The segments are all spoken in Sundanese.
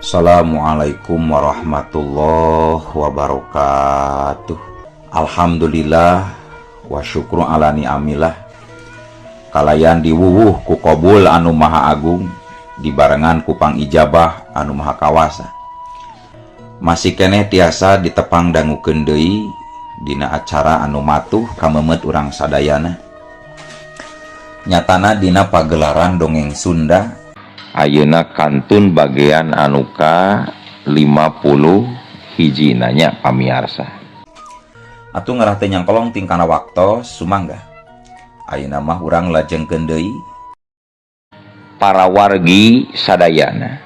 Assalamualaikum warahmatullahi wabarakatuh. Alhamdulillah wa syukru ala ni'amillah. Kalayan diwuwuh ku qabul anu maha agung, dibarengan ku pangijabah anu maha kawasa. Masih keneh tiasa ditepang dangukeun deui dina acara anu matuh kamemet urang sadayana. Nyatana dina pagelaran dongeng Sunda ayeuna kantun bagian anuka 50 hiji nanya pamiarsa. Atuh ngarah teh nyangkolong tingkana waktos sumangga. Ayeuna mah urang lajengkeun deui para wargi sadayana.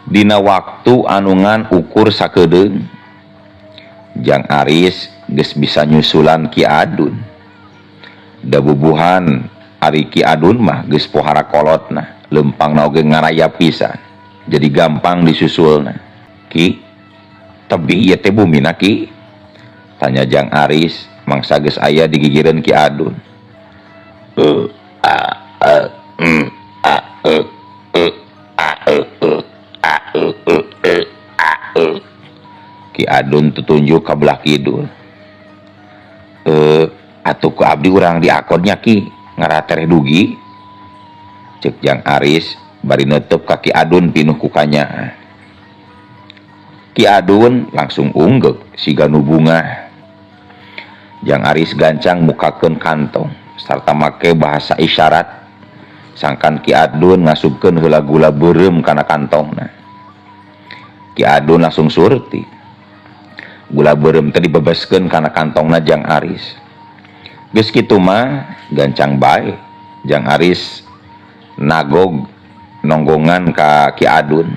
Dina waktu anungan ukur sakedeung Jang Aris geus bisa nyusulan Ki Adun. Dabubuhan ari Ki Adun mah geus pohara kolotna, lempangna oge ngaraya pisan. Jadi gampang disusulna. Ki, tebi ieu teh bumina Ki? Tanya Jang Aris mangsa geus aya di gigireun Ki Adun. Ki Adun tutunjuk ka belah kidul. Atuh ku abdi urang diakodnya Ki, ngaratereh dugi. Cek Jang Aris bari neuteup ka Ki Adun pinuh ku kanya. Ki Adun langsung unggek siga nu bunga. Jang Aris gancang mukakeun kantong sarta make bahasa isyarat sangkan Ki Adun ngasupkeun heula gula beureum kana kantongna. Ki Adun langsung surti. Gula beureum teh dibebaskeun kana kantongna Jang Aris. Geus kitu mah gancang bae Jang Aris nagog nonggongan ka Ki Adun.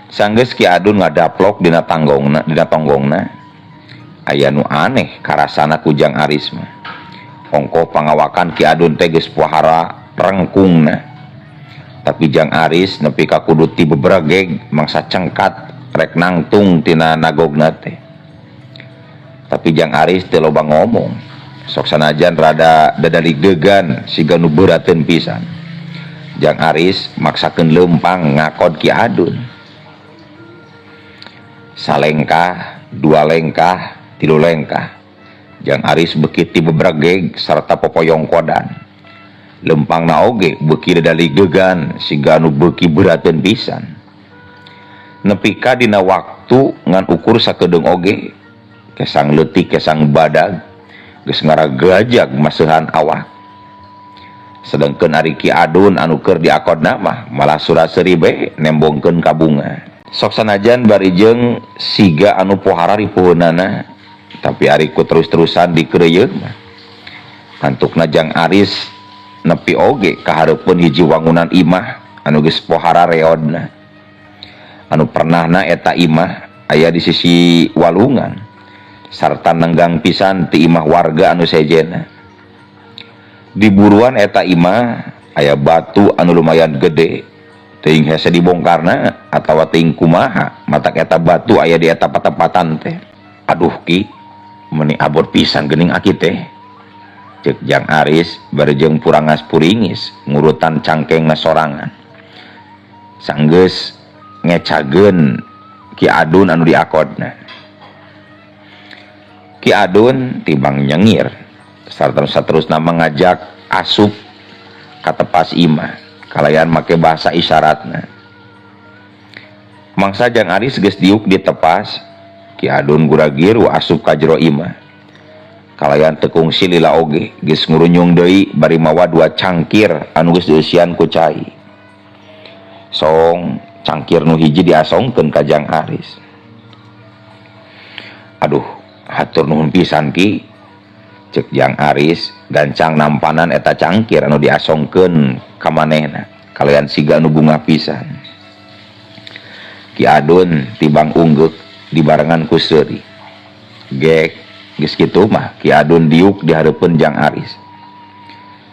Sanggeus Ki Adun ngadaplok dina tonggongna aya nu aneh karasana ku Jang Aris mah. Ongkoh pangawakan Ki Adun teh geus pohara rengkungna. Tapi Jang Aris nepi ka kudu ti bebrageg mangsa cengkat rek nangtung tina nagogna teh. Tapi Jang Aris teu loba ngomong. Sok sanajan rada dadaligdegan siga nu beurateun pisan. Jang Aris maksakeun leumpang ngakod Ki Adun. Salengkah, dua lengkah, tilu lengkah. Jang Aris beuki ti bebrageg sarta popoyong kodan. Lempangna oge beuki dadaligdegan siga nu beuki beurateun pisan. Nepi ka dina waktu ngan ukur sakedeung oge kesang leutik kesang badag geus ngaragajag maseuhan awak. Sedengkeun ari Ki Adun anu keur diakodna mah malah sura-seri bae nembongkeun ka bunga. Sok sanajan bari jeung siga anu pohara ripuheunana, tapi ari ku terus-terusan dikreuyeun mah hantukna Jang Aris nepi oge ka hareupeun hiji wangunan imah anu geus pohara reodna. Anu pernahna eta imah aya di sisi walungan sarta nenggang pisan ti imah warga anu sejena. Di buruan eta imah aya batu anu lumayan gede, teuing hese dibongkarna atawa teuing kumaha matak eta batu aya di eta patepatan teh. Aduh Ki, meuni abot pisan geuning aki teh. Cek Jang Aris bari jeung purangas puringis ngurutan cangkengna sorangan. Sanggeus ngecageun Ki Adun anu diakodna. Ki Adun timbang nyengir sarta saterusna mengajak asup ka tepas imah kalayan make bahasa isyaratna. Mangsa Jang Aris geus diuk di tepas, Ki Adun guragiru asup ka jero imah. Kalayan tekung silila oge geus ngurunyung deui bari mawa dua cangkir anu geus dieusian ku cai. Song cangkir nu hiji diasongkeun ka Jang Aris. Aduh, hatur nuhun pisan Ki, cek Jang Aris gancang nampanan eta cangkir anu diasongkeun ka manehna kalayan siga anu bunga pisan. Ki Adun tibang ungguk dibarengan ku seuri. Gek geus kitu mah Ki Adun diuk di hareupeun Jang Aris.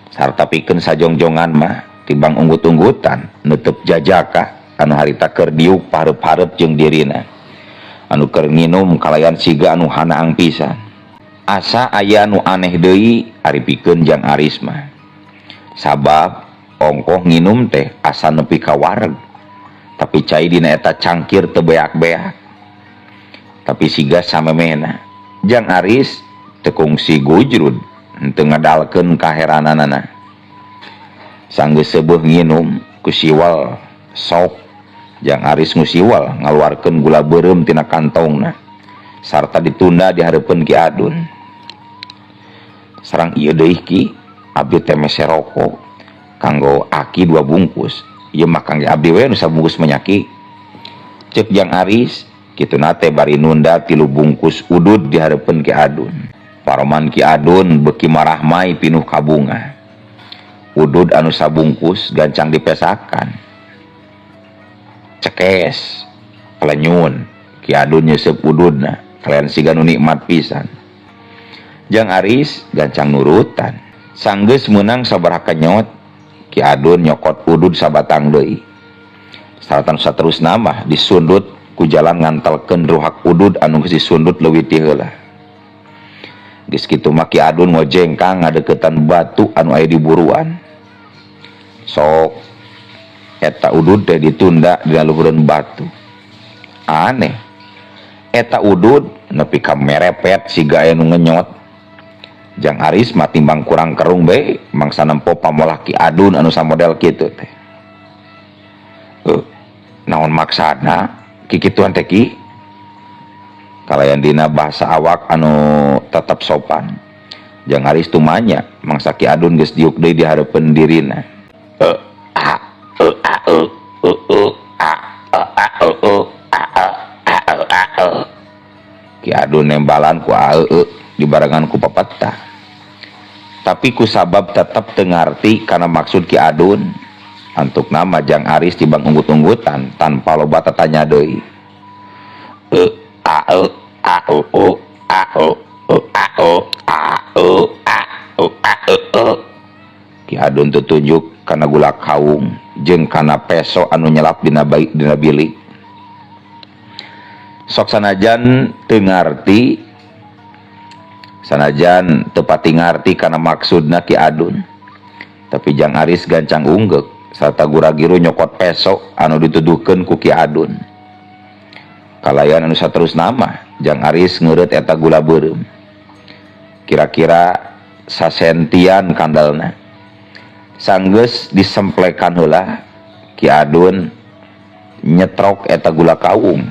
Sarta pikeun sajongjongan mah tibang unggut-unggutan nutup jajaka anu harita keur diuk pareup-pareup jeung dirina. Anu keur nginum kalayan siga anu hanaang pisan. Asa aya anu aneh deui ari pikeun Jang Aris mah. Sabab ongkoh nginum teh asa nepi ka wareg tapi cai dina eta cangkir teu beak-beak tapi siga samemena Jang Aris tekung si Gujrud henteu ngadalkeun kaherananana sanggeus seueuh nginum ku siwal sok Jang Aris ngusiwal ngaluarkeun gula beureum tina kantongna sarta ditunda di hareupeun Ki Adun sareng ieu deui Ki abdi teh mese rokok kanggo aki 2 bungkus ieu mah kangge abdi we nu sabungkus menyaki ceuk Jang Aris kitu nate bari nunda 3 bungkus udud di hareupeun Ki Adun paroman Ki Adun beuki marahmai pinuh kabunga udud anu sabungkus gancang dipesakan cekes pelenyun Ki Adun nyeuseub ududna kalian siga nu nikmat pisan Jang Aris gancang nurutan sanggeus meunang sabaraha kenyot Ki Adun nyokot udud sabatang deui saratan saterusna mah disundut ku jalan ngantelkeun ruhak udud anu geus disundut leuwih ti heula geus kitu mah Ki Adun ngojengkang ngadeuketan batu anu aya di buruan sok eta udud teh ditunda di luhureun batu aneh eta udud nepi ka merepet siga aya nu ngenyot Jang Aris mah timbang kurang kerung bae mangsa nempo pamolah Ki Adun anu samodel kitu teh naon maksana kikituan teh Ki kalayan dina bahasa awak anu tetep sopan Jang Aris tumanya mangsa Ki Adun geus diuk deui di hareupeun dirina Ki Adun nembalan ku aeu dibarengan ku pepetah tapi ku sabab tetep teu ngarti kana maksud Ki Adun antuk nama Jang Aris tibang unggut-unggutan tanpa loba tatanya deui Ki Adun tutunjuk kana gula kaung jeung kana peso anu nyelap dina bilik sok sanajan teu ngarti sanajan tepati ngarti kana maksudna Ki Adun tapi Jang Aris gancang unggek sarta gura-giru nyokot peso anu dituduhkeun ku Ki Adun kalayan anu saterusna mah Jang Aris ngeureut eta gula beureum kira-kira sasentian kandalna sanggeus disemplekan heula Ki Adun nyetrok eta gula kaung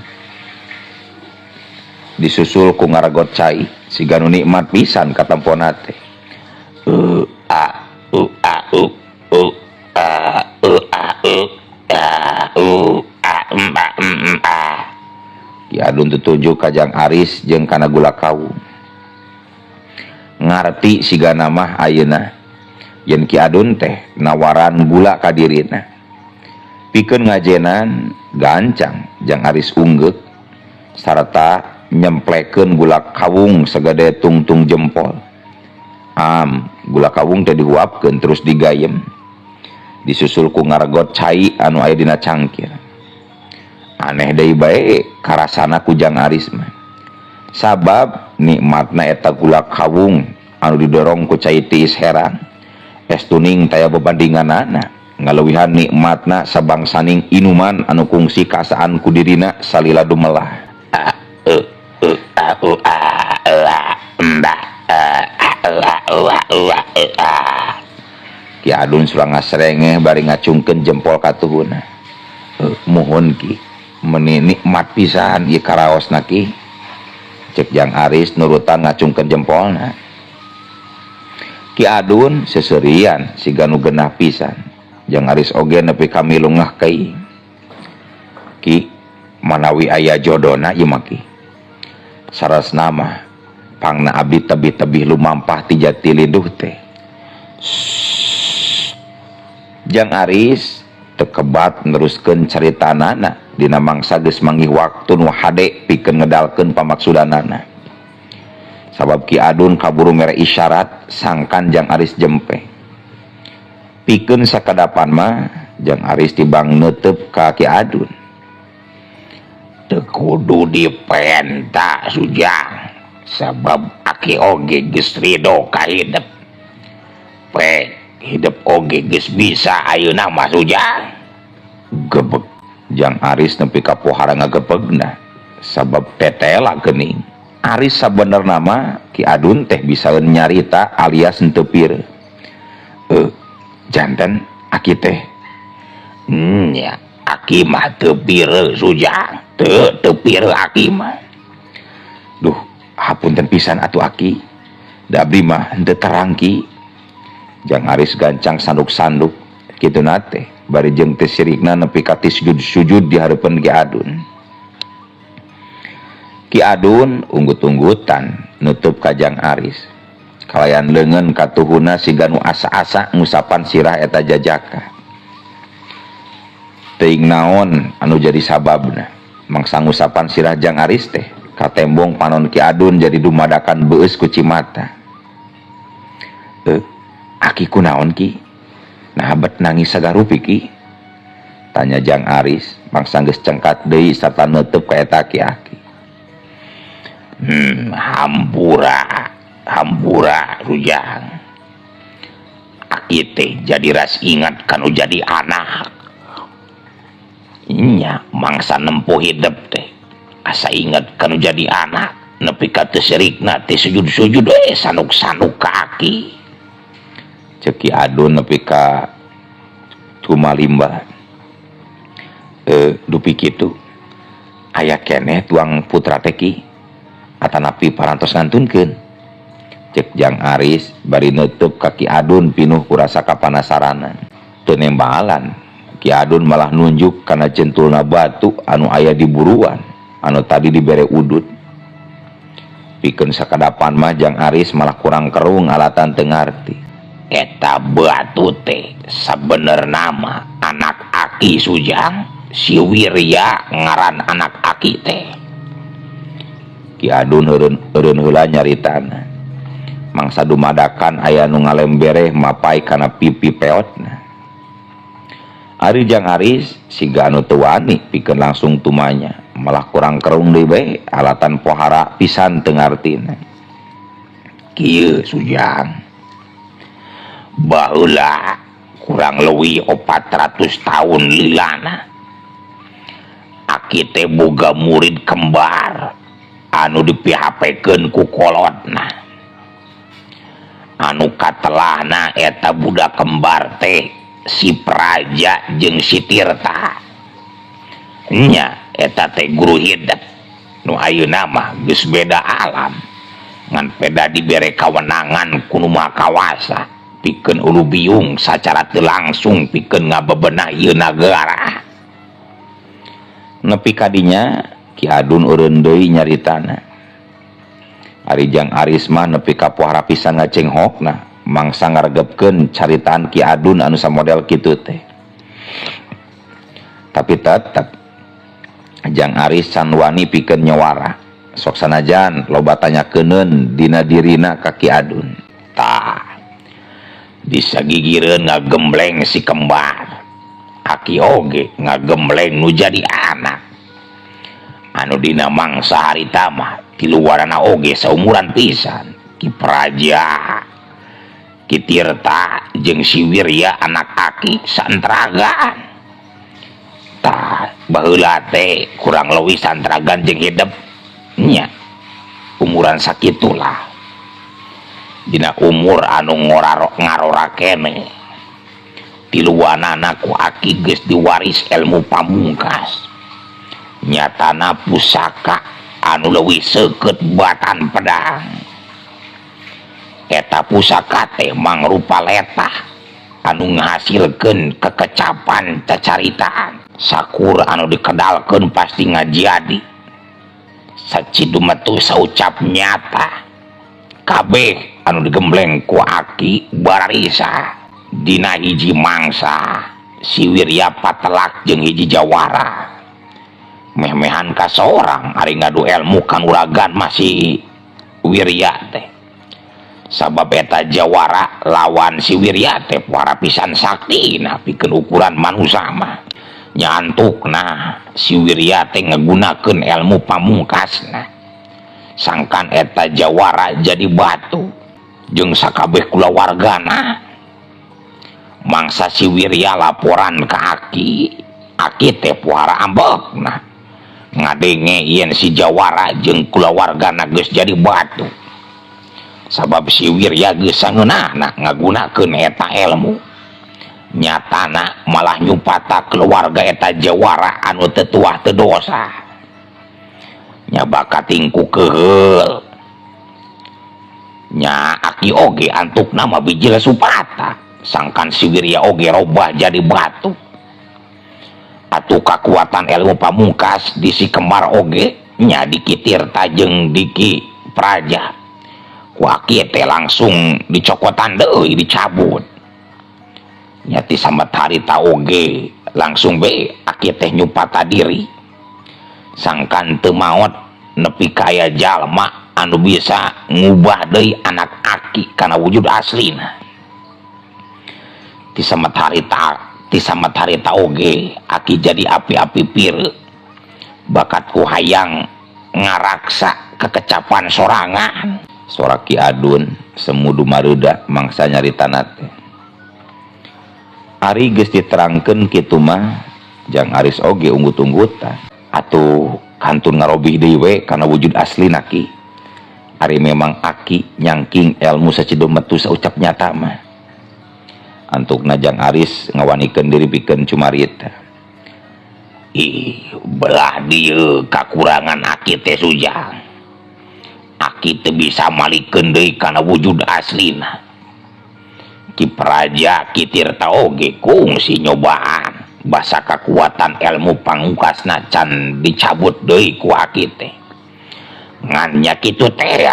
disusul ku ngaragot cai siga nu nikmat pisan katempona teh Ki Adun tutujuk ka Jang Aris jeung kana gula kaung ngarti siga nama ayeuna yen Ki Adun teh nawaran gula ka dirina pikeun ngajenan gancang Jang Aris unggek sarta nyemplekeun gula kawung sagede tungtung jempol gula kawung teh dihuapkeun terus digayem disusul ku ngaragot cai anu aya dina cangkir aneh deui bae karasana ku Jang Aris mah sabab nikmatna eta gula kawung anu didorong ku cai tiis heran estuning taya bebandinganana ngaleuwihan nikmatna sabangsaning inuman anu kungsi kasaan ku dirina salila dumelah Ki Adun surang ngasrengeh bari ngacungkeun jempol ka tuhuna muhun Ki meuni nikmat pisan ieu karaosna Ki cek Jang Aris nurutan ngacungkeun jempolna Ki Adun seseurian siga nu geunah pisan Jang Aris oge nepi ka milu ngahkei Ki manawi aya jodona ieu mah Ki sarasna mah pangna abdi tebih-tebih lumampah ti jati liduh teh Jang Aris teu kebat neruskeun caritanana dina mangsa geus manggih waktu nu hade pikeun ngedalkeun pamaksudanana sabab Ki Adun kaburu mere isyarat sangkan Jang Aris jempe pikeun sakadapan mah Jang Aris tibang neuteup ka Ki Adun teu kudu dipenta Sujang sabab aki oge geus ridho ka hidup hidup oge geus bisa ayeuna mah Sujang gebeg Jang Aris nepi ka pohara ngagepegna sabab tetela geuning. Aris sabenerna mah Ki Adun teh bisa nyarita alias henteu pire. Janten aki teh. Ya, aki mah teu pire Sujang. Teu pire aki mah. Duh, hapunten pisan atuh aki. Da abdi mah henteu terang Ki. Jang Aris gancang sanduk-sanduk kituna teh bari jeung teh sirikna nepi ka sujud di hareupeun Ki Adun. Ki Adun unggut-unggutan nutup ka Jang Aris. Kalayan leungeun katuhuna siga nu asa-asa ngusapan sirah eta jajaka. Teuing naon anu jadi sababna mangsa ngusapan sirah Jang Aris teh ka tembong panon Ki Adun jadi dumadakan beueus ku cimata. Aki kunaon Ki? Nah abet nangis sagarupi Ki? Tanya Jang Aris mangsa geus cengkat deui sarta neuteub ka eta aki-aki. Hampura Rujang. Aki teh jadi ras ingat kanu jadi anak. Nya mangsa nempuh hidup teh asa ingat kanu jadi anak nepi ka teu sirikna teh sujud-sujud sanuk-sanuk ka aki. Ceuk Ki Adun nepi ka tumalimba. Dupi kitu aya keneh tuang putra teh Ki atanapi parantos ngantunkeun. Cek Jang Aris bari neuteub ka Ki Adun pinuh ku rasa kapanasaranan. Teu nembalan Ki Adun malah nunjuk kana centulna batu anu aya di buruan anu tadi dibere udut. Pikeun sakadapan mah Jang Aris malah kurang kerung alatan teu ngarti. Eta batu teh sabenerna mah anak aki Sujang, si Wirya ngaran anak aki teh. Ki Adun eureun heula nyaritana. Mangsa dumadakan aya nu ngalembere mapai kana pipi peotna. Ari Jang Aris siga anu teu wani pikeun langsung tumanya, malah kurang kerung deui bae alatan pohara pisan teu ngartina. Kieu Sujang. Baheula kurang leuwih 400 tahun lilana. Aki teh boga murid kembar anu dipihapekeun ku kolotna. Anu katelahna eta budak kembar teh si Praja jeung si Tirta. Nya eta teh guru hidup nu ayeuna mah geus beda alam ngan peda dibere kawenangan ku nu maha kawasa pikeun ulu biung sacara teu langsung pikeun ngabebenah ieu nagara. Nepi ka dinya Ki Adun eureun deui nyaritana. Ari Jang Aris mah nepi ka pohara pisan ngacenghokna mangsa ngaregepkeun caritaan Ki Adun anu samodel kitu teh. Tapi tetep Jang Aris can wani pikeun nyawara. Sok sanajan loba tanyakeun dina dirina ka Ki Adun. Tah. Disagigireun ngagembleng si kembar. Aki oge ngagembleng nu jadi anak. Anu dina mangsa harita mah ti luarana oge saumuran pisan. Ki Praja, Ki Tirta jeung si Wirya anak aki santragan. Tah baheula teh kurang leuwih santragan jeung hidup nya umuran sakitulah. Dina umur anu ngarora keneh tiluanana ku aki geus diwaris ilmu pamungkas. Nyatana pusaka anu leuwih seukeut batan pedang. Eta pusaka teh mangrupa letah anu ngahasilkeun kekecapan cacaritaan. Sakur anu dikedalkeun pasti ngajadi. Sacidu metu saucap nyata. Kabeh anu digembleng ku aki bararisa dina hiji mangsa si Wirya patelak jeung hiji jawara. Meh-mehan ka seorang ari ngadu ilmu kanuragan masih Wirya teh. Sabab eta jawara lawan si Wirya teh para pisan saktina pikeun ukuran manusia mah. Nyantukna si Wirya teh ngagunakeun ilmu pamungkasna. Sangkan eta jawara jadi batu jeung sakabeh kulawargana. Mangsa si Wirya laporan ka aki aki teh puara ambekna ngadenge yen si Jawara jeung kulawargana geus jadi batu sabab si Wirya geus sangeunahna ngagunakeun eta ilmu nyatana malah nyupata keluarga eta Jawara anu teu tuah teu dosa nya bakating ku keheul nya aki oge antukna mah biji supata sangkan si Wirya oge robah jadi batu atuh kakuatan ilmu pamungkas di si Kembar oge nya dikitir tajeng diki praja ku aki teh langsung dicokotan deui dicabut nya ti samatharita oge langsung be aki teh nyupata diri sangkan teu maot nepi kaya jalma anu bisa ngubah deui anak aki kana wujud aslina ti samatharita oge aki jadi api-api pire bakat ku hayang ngaraksa kekecapan sorangan sora Ki Adun semudu mareuda mangsa nyaritana teh ari geus diterangkeun kitu mah jang Aris oge unggut-unggutan atuh kantun ngarobih deui we kana wujud aslina Ki ari memang aki nyangking ilmu sacedo metu saucap nyata mah antukna jang Aris ngawanikeun diri pikeun cumarita ih belah dieu kakurangan aki teh sujang aki teu bisa malikeun deui kana wujud aslina Ki Praja Ki Tirta oge kungsi nyobaan basa kekuatan ilmu pangungkasna can dicabut deui ku aki teh ngan nya kitu teh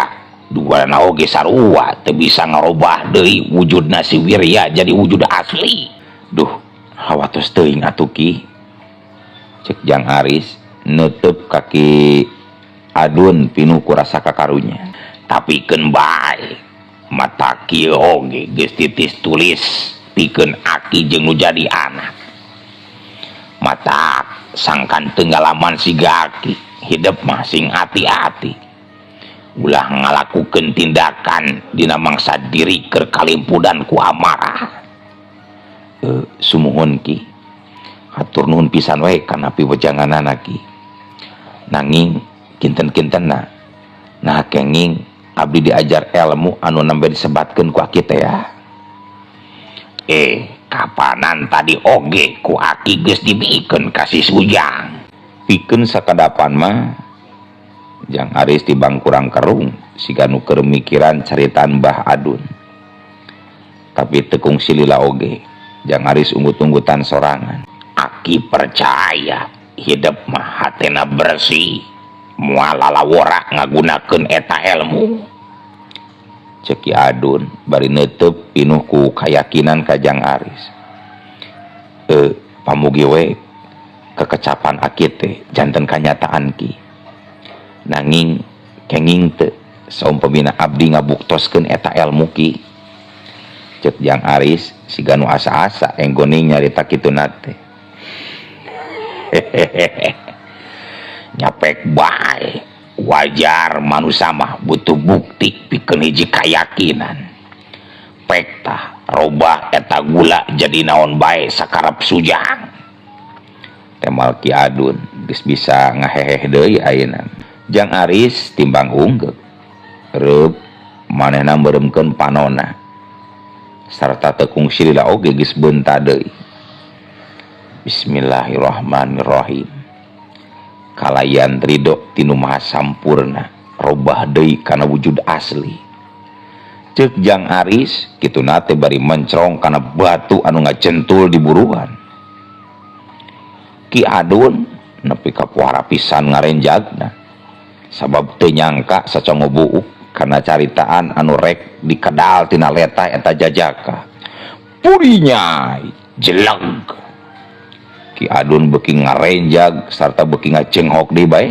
duana oge sarua teu bisa ngarobah deui wujudna si Wirya jadi wujud asli duh hawatos teuing atuh Ki cek jang Aris neuteub kaki Adun pinuh ku rasa kakarunya tapi keun bae mata kieu oge geus titis tulis pikeun aki jeung nu jadi anak mata sangkan teu ngalaman siga aki hidup mah sing hati-hati ulah ngalakukeun tindakan dina mangsa diri keur kalimpudan ku amarah sumuhun Ki hatur nuhun pisan wae kana piwejanganana Ki nanging kinten-kintenna nah kenging abdi diajar ilmu anu nembe disebatkeun ku aki teh ya kapanan tadi oge ku aki geus dibikeun ka si Sujang pikeun sakadapan mah jang Aris tibang kurang kerung siga nu keur mikiran caritaan Mbah Adun tapi tekung silila oge jang Aris unggut-unggutan sorangan aki percaya hidup mah hatena bersih moal lalawora ngagunakeun eta ilmu cek Ki Adun bari neuteub pinuh ku kayakinan ka jang Aris pamugi we kekecapan aki teh janten kanyataan Ki nanging kenging teu saumpamina abdi ngabuktoskeun eta ilmu Ki cek jang Aris siga nu asa-asa enggone nyarita kituna teh nyapek bae wajar manusia mah butuh bukti pikeun hiji kayakinan pek tah robah eta gula jadi naon bae sakarep Sujang temal Ki Adun geus bisa ngaheheh deui ayeuna jang Aris timbang unggek reup manehna meuremkeun panonna sarta tekung silila oge geus beunta deui Bismillahirrahmanirrahim kalayan ridho tinu maha sampurna robah deui kana wujud asli ceuk jang Aris kituna teh bari mencrong kana batu anu ngacentul di buruan Ki Adun nepi ka pohara pisan ngarenjagna sabab teu nyangka sacongo buuk kana caritaan anu rek dikedal tina letah eta jajaka purinya jeleg Ki Adun beuki ngarenjag sarta beuki ngacenghok deui bae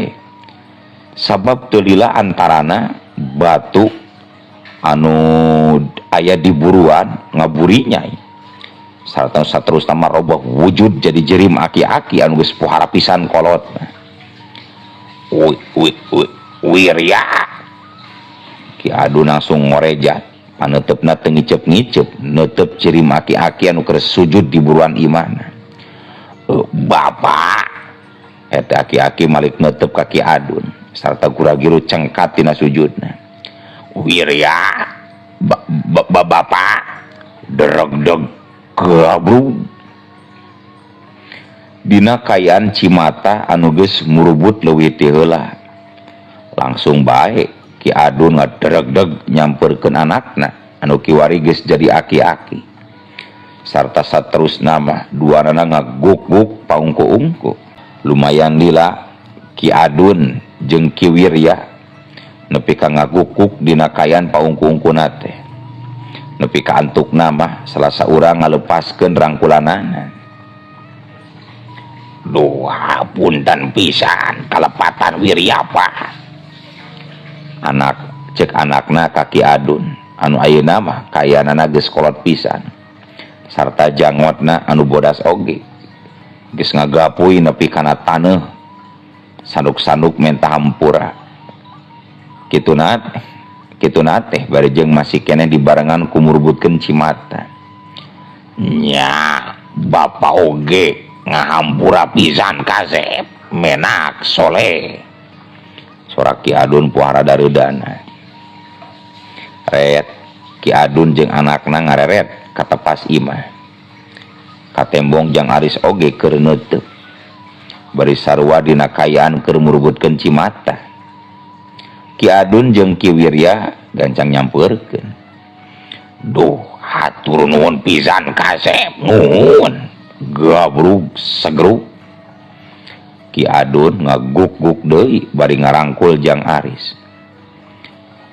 sabab teu lila antarana batu anu aya di buruan ngaburinya sarta saterusna marobah wujud jadi jerim aki-aki anu geus pohara pisan kolot Wirya Ki Adun langsung ngorejat paneutepna teu ngicep-ngicep neuteub ciri aki-aki anu keur sujud di buruan imana Bapak eta aki-aki malik netep kaki Adun sarta gura-giru cengkat tina sujudna. Wirya bapak dereg-deg gabrug dina kayaan Cimata anu geus murubut leuwih ti heula. Langsung bae Ki Adun ngadereg-deg nyamperkeun anakna anu kiwari geus jadi aki-aki sarta saterusna mah duanana ngaguk-guk paungku-ungku. Lumayan lila Ki Adun jeung Ki Wirya nepi ka ngaguk-guk dina kayan paungku-ungkuna teh. Nepi ka antukna mah salah saurang ngalepaskeun rangkulanana. Duh, punten pisan kalepatan Wirya Pak. Cek anakna ka Ki Adun anu ayeuna mah kayanana geus kolot pisan sarta jangotna anu bodas oge geus ngagapuy nepi kana taneuh sanduk-sanduk menta hampura. Kituna teh bari jeung masih keneh dibarengan kumurubutkeun Cimata. Nya bapak oge ngahampura pisan kasep menak soleh. Sorak Ki Adun puara dareudana. Ret Ki Adun jeung anakna ngareret ka tepas imah. Katembong jang Aris oge keur neuteuk. Bari sarua dina kayaan keur murubutkeun Cimata. Ki Adun jeung Ki Wirya gancang nyampeurkeun. Duh, hatur nuhun pisan kasep, nuhun. Gabrug segruk. Ki Adun ngaguk-guk deui bari ngarangkul jang Aris.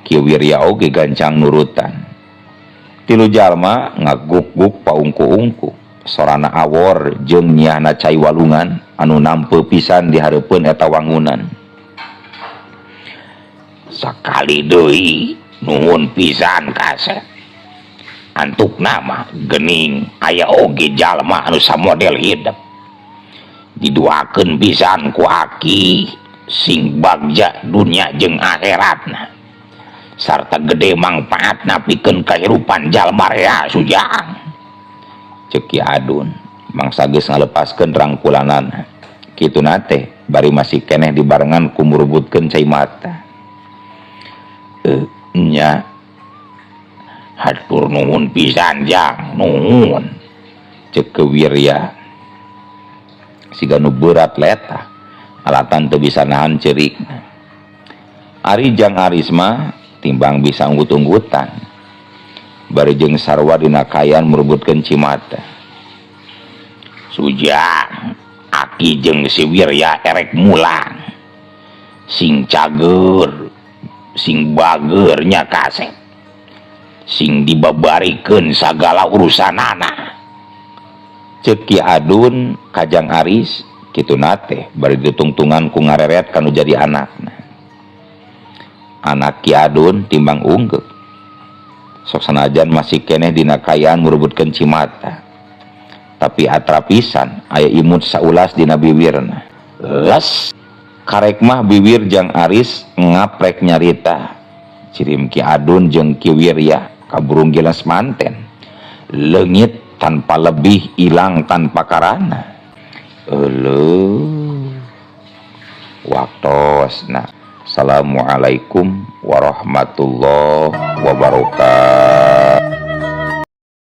Ki Wirya oge gancang nurutan. Tilu jalma ngaguk-guk paungku-ungku. Sorana awor jeung nyahna cai walungan anu nampe pisan di hareupeun eta wangunan. Sakali deui nuhun pisan kasep. Antukna mah geuning aya oge jalma anu samodel hidup. Diduakeun pisan ku aki sing bagja dunia jeung akhiratna. Sarta gede mangpaatna pikeun kahirupan jalma rea sujang. Ceuk Ki Adun mangsa geus ngalepaskeun rangkulanana. Kituna teh bari masih keneh dibarengan kumurubutkeun Cimata. Nya hatur nuhun pisan jang, nuhun. Ceuk ke Wirya siga nu berat letah alatan teu bisa nahan ceurikna. Ari jang Aris mah timbang bisa unggut-unggutan bari jeung sarua dina kayan murubutkeun Cimata. Sujang aki jeung si Wirya erek mulang sing cager sing bager nya kasep sing dibabarikeun sagala urusanana. Ceuk Ki Adun kajang Aris kituna teh bari ditungtungan ku ngareret kanu jadi anakna. Anak Ki Adun timbang unggul sok sanajan masih keneh dina kayaan murubutkeun Cimata tapi atra pisan aya imut saulas dina bibirna. Les karek mah bibir jang Aris ngaprek nyarita cirim Ki Adun jeung Ki Wirya kaburung gilas manten leungit tanpa lebih ilang tanpa karana. Waktosna. Assalamualaikum warahmatullahi wabarakatuh.